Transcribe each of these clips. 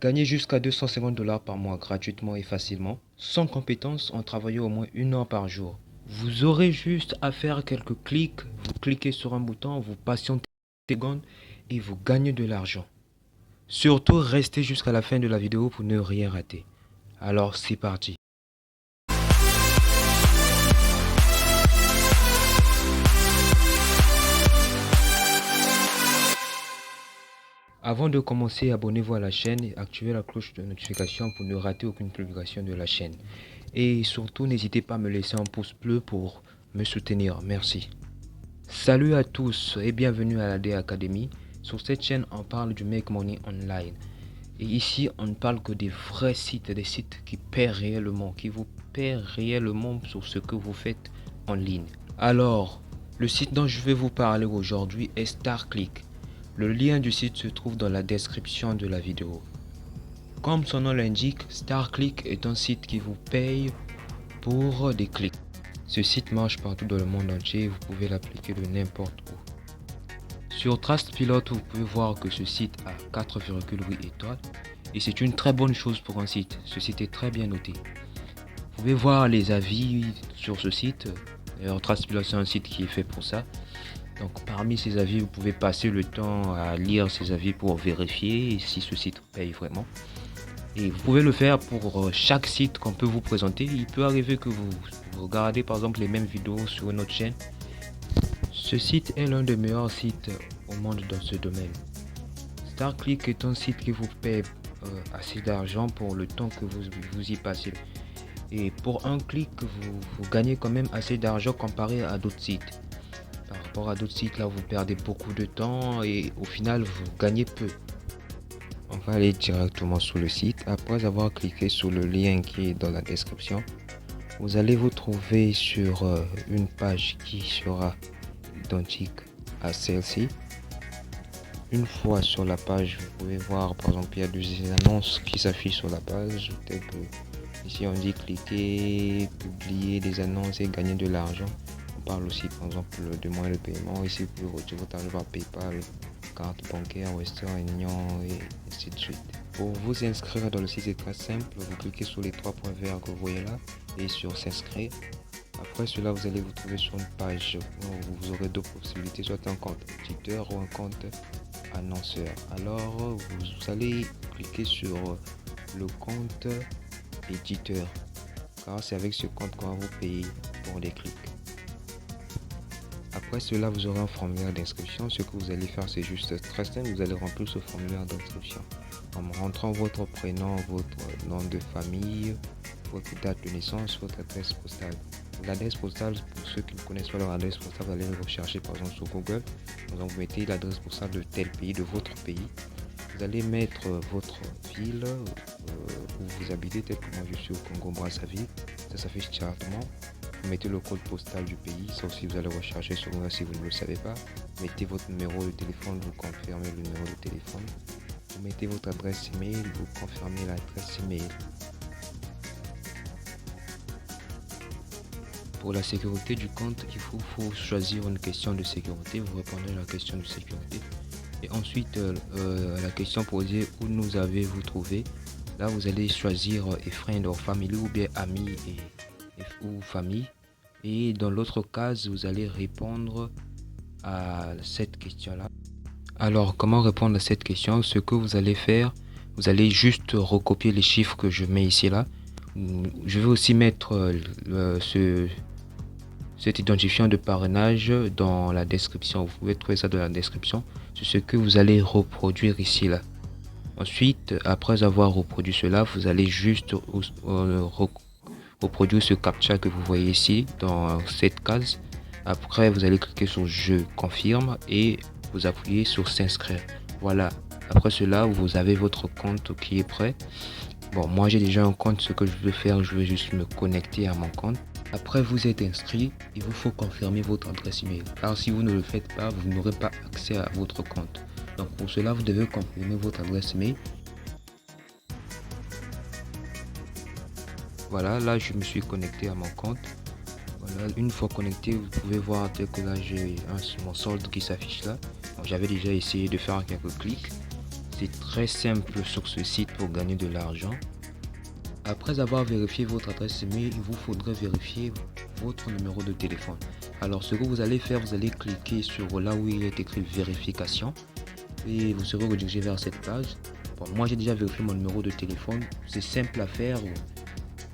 Gagnez jusqu'à 250 dollars par mois gratuitement et facilement, sans compétences en travaillant au moins 1 heure par jour. Vous aurez juste à faire quelques clics, vous cliquez sur un bouton, vous patientez une seconde et vous gagnez de l'argent. Surtout, restez jusqu'à la fin de la vidéo pour ne rien rater. Alors, c'est parti. Avant de commencer, abonnez-vous à la chaîne et activez la cloche de notification pour ne rater aucune publication de la chaîne. Et surtout, n'hésitez pas à me laisser un pouce bleu pour me soutenir. Merci. Salut à tous et bienvenue à la D Academy. Sur cette chaîne, on parle du Make Money Online. Et ici, on ne parle que des vrais sites, des sites qui paient réellement, qui vous paient réellement sur ce que vous faites en ligne. Alors, le site dont je vais vous parler aujourd'hui est StarClick. Le lien du site se trouve dans la description de la vidéo. Comme son nom l'indique, StarClick est un site qui vous paye pour des clics. Ce site marche partout dans le monde entier et vous pouvez l'appliquer de n'importe où. Sur Trustpilot, vous pouvez voir que ce site a 4,8 étoiles et c'est une très bonne chose pour un site. Ce site est très bien noté. Vous pouvez voir les avis sur ce site. D'ailleurs, Trustpilot, c'est un site qui est fait pour ça. Donc parmi ces avis, vous pouvez passer le temps à lire ces avis pour vérifier si ce site paye vraiment. Et vous pouvez le faire pour chaque site qu'on peut vous présenter. Il peut arriver que vous regardez par exemple les mêmes vidéos sur notre chaîne. Ce site est l'un des meilleurs sites au monde dans ce domaine. StarClick est un site qui vous paie assez d'argent pour le temps que vous y passez. Et pour un clic, vous gagnez quand même assez d'argent comparé à d'autres sites. Par rapport à d'autres sites, là, vous perdez beaucoup de temps et au final, vous gagnez peu. On va aller directement sur le site. Après avoir cliqué sur le lien qui est dans la description, vous allez vous trouver sur une page qui sera identique à celle-ci. Une fois sur la page, vous pouvez voir, par exemple, il y a des annonces qui s'affichent sur la page. Ici, on dit cliquer, publier des annonces et gagner de l'argent. On parle aussi par exemple de moyens de paiement. Ici vous pouvez retirer votre argent par PayPal, carte bancaire, Western Union et ainsi de suite. Pour vous inscrire dans le site, c'est très simple. Vous cliquez sur les 3 points verts que vous voyez là et sur s'inscrire. Après cela, vous allez vous trouver sur une page où vous aurez deux possibilités, soit un compte éditeur ou un compte annonceur. Alors vous allez cliquer sur le compte éditeur car c'est avec ce compte qu'on va vous payer pour les clics. Après cela, vous aurez un formulaire d'inscription. Ce que vous allez faire, c'est juste très simple. Vous allez remplir ce formulaire d'inscription en rentrant votre prénom, votre nom de famille, votre date de naissance, votre adresse postale. L'adresse postale, pour ceux qui ne connaissent pas leur adresse postale, vous allez le rechercher par exemple sur Google. Donc vous mettez l'adresse postale de tel pays, de votre pays. Vous allez mettre votre ville où vous habitez, tel que moi je suis au Congo-Brazzaville. Ça s'affiche directement. Vous mettez le code postal du pays, ça aussi vous allez rechercher sur Google si vous ne le savez pas. Mettez votre numéro de téléphone, vous confirmez le numéro de téléphone. Vous mettez votre adresse email, vous confirmez l'adresse email. Pour la sécurité du compte, il faut choisir une question de sécurité. Vous répondez à la question de sécurité. Et ensuite, la question posée, où nous avez-vous trouvé? Là, vous allez choisir a friend or family ou bien amis ou famille. Et dans l'autre case, vous allez répondre à cette question-là. Alors, comment répondre à cette question? Ce que vous allez faire, vous allez juste recopier les chiffres que je mets ici là. Je vais aussi mettre cet identifiant de parrainage dans la description. Vous pouvez trouver ça dans la description. C'est ce que vous allez reproduire ici là. Ensuite, après avoir reproduit cela, vous allez juste reproduire ce captcha que vous voyez ici dans cette case. Après, vous allez cliquer sur je confirme et vous appuyez sur s'inscrire. Voilà. Après cela, vous avez votre compte qui est prêt. Bon, moi j'ai déjà un compte. Ce que je vais faire, je vais juste me connecter à mon compte. Après vous êtes inscrit, il vous faut confirmer votre adresse email. Car si vous ne le faites pas, vous n'aurez pas accès à votre compte. Donc pour cela, vous devez confirmer votre adresse email. Voilà, là je me suis connecté à mon compte. Voilà, une fois connecté, vous pouvez voir que là j'ai mon solde qui s'affiche là. J'avais déjà essayé de faire quelques clics. C'est très simple sur ce site pour gagner de l'argent. Après avoir vérifié votre adresse email, il vous faudrait vérifier votre numéro de téléphone. Alors ce que vous allez faire, vous allez cliquer sur là où il est écrit vérification et vous serez redirigé vers cette page. Bon, moi j'ai déjà vérifié mon numéro de téléphone, c'est simple à faire,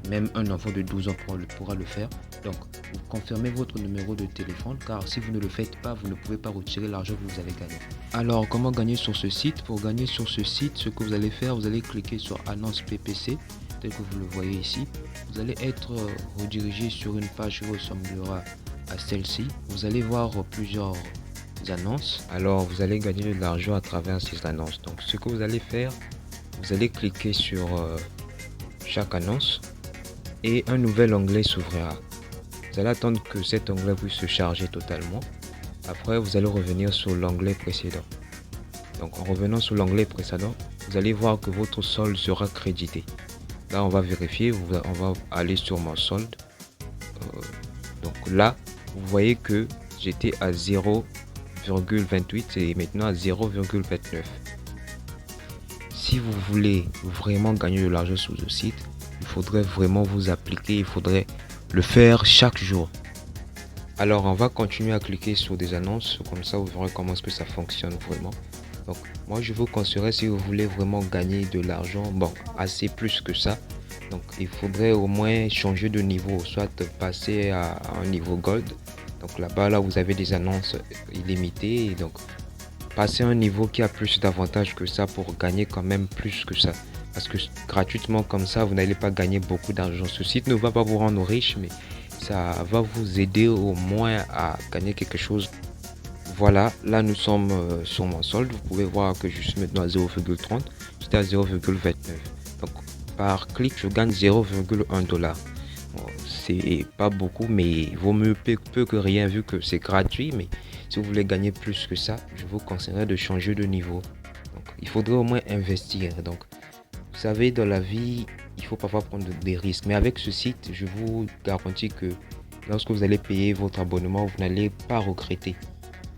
même un enfant de 12 ans pourra le faire. Donc vous confirmez votre numéro de téléphone car si vous ne le faites pas, vous ne pouvez pas retirer l'argent que vous avez gagné. Alors comment gagner sur ce site? Pour gagner sur ce site, ce que vous allez faire, vous allez cliquer sur annonce PPC. Tel que vous le voyez ici, vous allez être redirigé sur une page qui ressemblera à celle-ci. Vous allez voir plusieurs annonces. Alors vous allez gagner de l'argent à travers ces annonces. Donc ce que vous allez faire, vous allez cliquer sur chaque annonce et un nouvel onglet s'ouvrira. Vous allez attendre que cet onglet puisse se charger totalement. Après vous allez revenir sur l'onglet précédent. Donc en revenant sur l'onglet précédent, vous allez voir que votre solde sera crédité. Là, on va vérifier, on va aller sur mon solde. Donc là, vous voyez que j'étais à 0,28 et maintenant à 0,29. Si vous voulez vraiment gagner de l'argent sur ce site, il faudrait vraiment vous appliquer, il faudrait le faire chaque jour. Alors, on va continuer à cliquer sur des annonces, comme ça vous verrez comment est-ce que ça fonctionne vraiment. Donc moi je vous conseillerais, si vous voulez vraiment gagner de l'argent, bon, assez plus que ça, donc il faudrait au moins changer de niveau, soit passer à un niveau gold. Donc là-bas, là vous avez des annonces illimitées, et donc passer à un niveau qui a plus d'avantages que ça pour gagner quand même plus que ça. Parce que gratuitement comme ça, vous n'allez pas gagner beaucoup d'argent. Ce site ne va pas vous rendre riche, mais ça va vous aider au moins à gagner quelque chose. Voilà, là nous sommes sur mon solde. Vous pouvez voir que je suis maintenant à 0,30. J'étais à 0,29. Donc par clic, je gagne 0,1 $. Bon, c'est pas beaucoup, mais il vaut mieux peu que rien vu que c'est gratuit. Mais si vous voulez gagner plus que ça, je vous conseillerais de changer de niveau. Donc il faudrait au moins investir. Donc vous savez, dans la vie, il faut parfois prendre des risques. Mais avec ce site, je vous garantis que lorsque vous allez payer votre abonnement, vous n'allez pas regretter.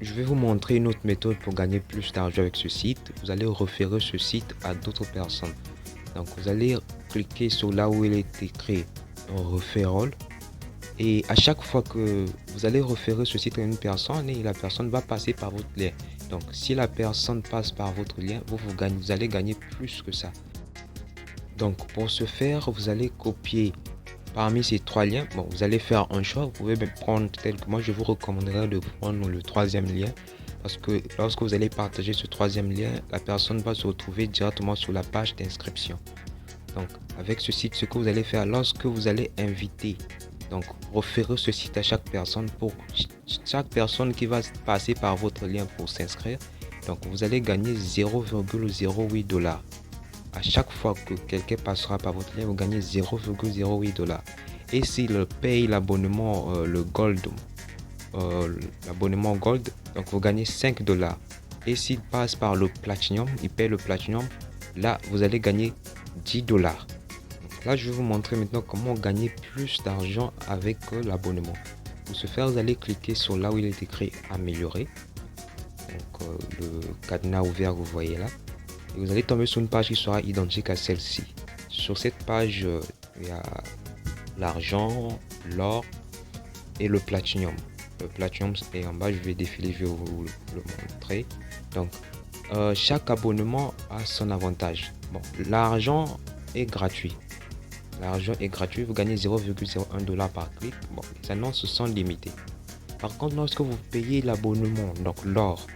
Je vais vous montrer une autre méthode pour gagner plus d'argent avec ce site. Vous allez référer ce site à d'autres personnes. Donc vous allez cliquer sur là où il est écrit referral. Et à chaque fois que vous allez référer ce site à une personne, et la personne va passer par votre lien. Donc si la personne passe par votre lien, vous allez gagner plus que ça. Donc pour ce faire, vous allez copier parmi ces trois liens. Bon, vous allez faire un choix. Vous pouvez même prendre tel que moi je vous recommanderais de prendre le troisième lien, parce que lorsque vous allez partager ce troisième lien, la personne va se retrouver directement sur la page d'inscription. Donc avec ce site, ce que vous allez faire lorsque vous allez inviter, donc référer ce site à chaque personne, pour chaque personne qui va passer par votre lien pour s'inscrire, donc vous allez gagner 0,08 $. À chaque fois que quelqu'un passera par votre lien, vous gagnez 0,08 $. Et s'il paye l'abonnement le gold, l'abonnement gold, donc vous gagnez 5 $. Et s'il passe par le platinum, il paye le platinum, là vous allez gagner 10 $. Donc là je vais vous montrer maintenant comment gagner plus d'argent avec l'abonnement. Pour ce faire, vous allez cliquer sur là où il est écrit améliorer, donc le cadenas ouvert, vous voyez là. Et vous allez tomber sur une page qui sera identique à celle-ci. Sur cette page, il y a l'argent, l'or et le platinum. Le platinum est en bas, je vais défiler, je vais vous le montrer. Donc, chaque abonnement a son avantage. Bon, l'argent est gratuit. L'argent est gratuit, vous gagnez 0,01 $ par clic. Bon, les annonces sont limitées. Par contre, lorsque vous payez l'abonnement, donc l'or,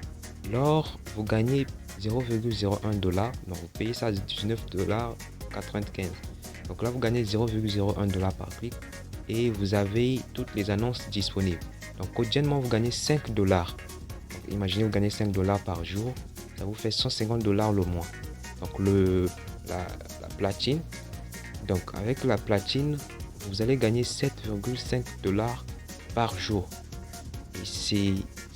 vous gagnez 0,01 $, donc vous payez ça à 19,95 $. Donc là vous gagnez 0,01 $ par clic et vous avez toutes les annonces disponibles. Donc quotidiennement vous gagnez 5 $. Donc, imaginez vous gagnez 5 $ par jour, ça vous fait 150 $ le mois. Donc la platine, donc avec la platine vous allez gagner 7,5 $ par jour. Et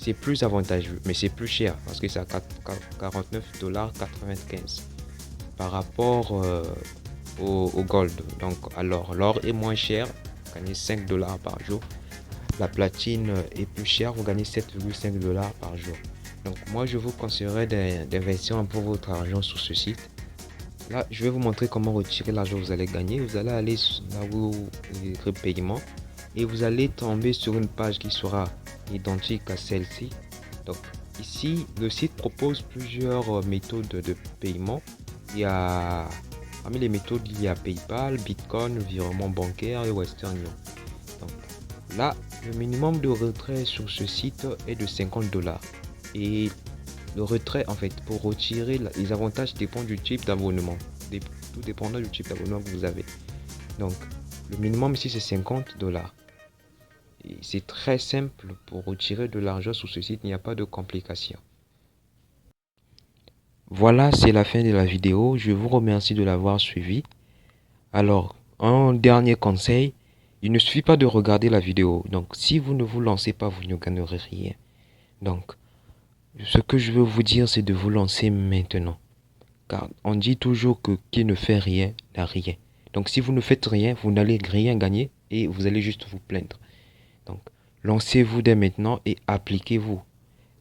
c'est plus avantageux, mais c'est plus cher parce que c'est à 49,95 $ par rapport au gold. Donc alors l'or est moins cher, vous gagnez 5 $ par jour. La platine est plus chère, vous gagnez 7,5 $ par jour. Donc moi je vous conseillerais d'investir un peu votre argent sur ce site. Là, je vais vous montrer comment retirer l'argent que vous allez gagner. Vous allez aller là où vous écrit paiement et vous allez tomber sur une page qui sera identique à celle-ci. Donc ici, le site propose plusieurs méthodes de paiement. Il y a Parmi les méthodes, il y a PayPal, Bitcoin, virement bancaire et Western Union. Donc là, le minimum de retrait sur ce site est de 50 $. Et le retrait, en fait, pour retirer les avantages dépendent du type d'abonnement. Tout dépendant du type d'abonnement que vous avez. Donc, le minimum ici, c'est 50 $. Et c'est très simple pour retirer de l'argent sur ce site, il n'y a pas de complications. Voilà, c'est la fin de la vidéo. Je vous remercie de l'avoir suivi. Alors, un dernier conseil, il ne suffit pas de regarder la vidéo. Donc, si vous ne vous lancez pas, vous ne gagnerez rien. Donc, ce que je veux vous dire, c'est de vous lancer maintenant. Car on dit toujours que qui ne fait rien n'a rien. Donc, si vous ne faites rien, vous n'allez rien gagner et vous allez juste vous plaindre. Donc, lancez-vous dès maintenant et appliquez-vous.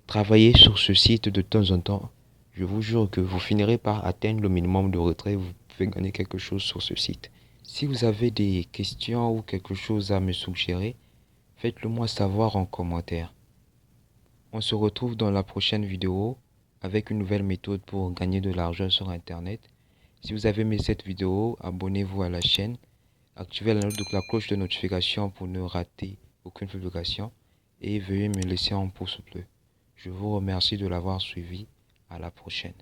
Travaillez sur ce site de temps en temps. Je vous jure que vous finirez par atteindre le minimum de retrait. Vous pouvez gagner quelque chose sur ce site. Si vous avez des questions ou quelque chose à me suggérer, faites-le moi savoir en commentaire. On se retrouve dans la prochaine vidéo avec une nouvelle méthode pour gagner de l'argent sur Internet. Si vous avez aimé cette vidéo, abonnez-vous à la chaîne. Activez la cloche de notification pour ne rater aucune publication. Et veuillez me laisser un pouce bleu. Je vous remercie de l'avoir suivi. À la prochaine.